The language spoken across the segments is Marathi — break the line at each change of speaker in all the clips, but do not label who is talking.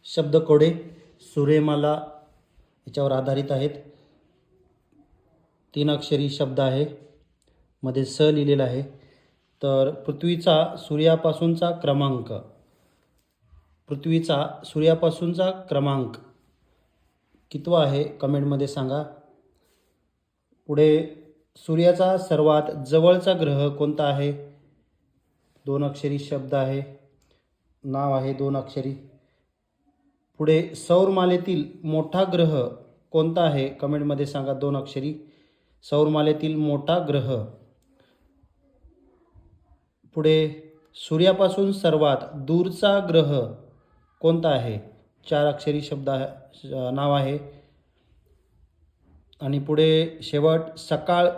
शब्दकोडे सूर्यमाला याच्यावर आधारित आहेत. 3 अक्षरी शब्द आहे, मध्ये स लिहिलेला आहे. तर पृथ्वीचा सूर्यापासूनचा क्रमांक, पृथ्वीचा सूर्यापासूनचा क्रमांक कितवा आहे कमेंटमध्ये सांगा. पुढे सूर्याचा सर्वात जवळचा ग्रह कोणता आहे? 2 अक्षरी शब्द आहे, नाव आहे 2 अक्षरी. पुढे सौरमालेतील मोठा ग्रह कोणता आहे कमेंटमध्ये सांगा. 2 अक्षरी. सौरमालेतील मोठा ग्रह. पुढे सूर्यापासून सर्वात दूरचा ग्रह कोणता आहे? 4 अक्षरी शब्द आहे, नाव आहे. आणि पुढे शेवट सकाळ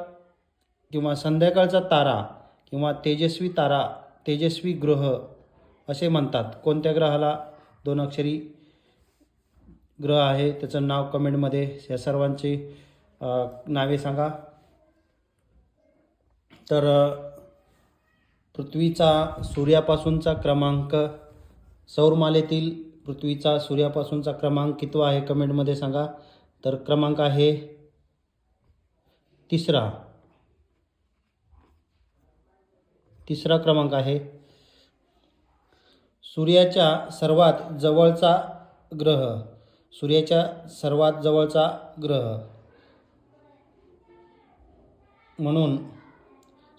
किंवा संध्याकाळचा तारा किंवा तेजस्वी तारा, तेजस्वी ग्रह असे म्हणतात. कोणत्या ग्रहाला 2 अक्षरी ग्रह आहे त्याचं नाव कमेंटमध्ये या सर्वांची नावे सांगा. तर पृथ्वीचा सूर्यापासूनचा क्रमांक, सौरमालेतील पृथ्वीचा सूर्यापासूनचा क्रमांक कितवा आहे कमेंटमध्ये सांगा. तर क्रमांक आहे 3रा क्रमांक आहे. सूर्याच्या सर्वात जवळचा ग्रह, सूर्याच्या सर्वात जवळचा ग्रह म्हणून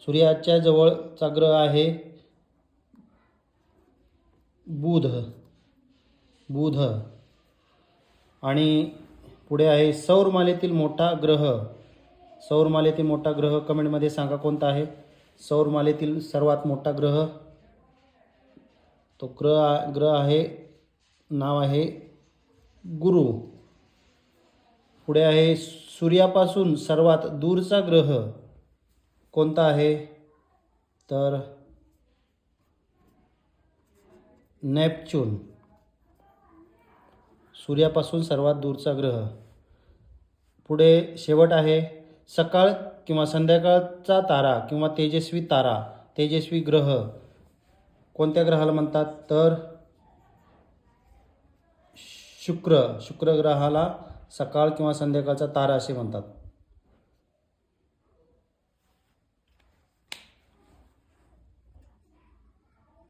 सूर्याच्या जवळचा ग्रह आहे बुध. आणि पुढे आहे सौरमालेतील मोठा ग्रह. सौरमालेतील मोठा ग्रह कमेंटमध्ये सांगा कोणता आहे. सौरमालेतील सर्वात मोठा ग्रह, तो ग्रह आहे, नाव आहे गुरु. पुढे आहे सूर्यापासून सर्वात दूरचा ग्रह कोणता आहे? तर नेपच्यून. सूर्यापासून सर्वात दूरचा ग्रह. पुढे शेवट आहे सकाळ किंवा संध्याकाळचा तारा किंवा तेजस्वी तारा, तेजस्वी ग्रह कोणत्या ग्रहाला म्हणतात? तर शुक्र ग्रहाला सकाळ किंवा संध्याकाळचा तारा असे म्हणतात.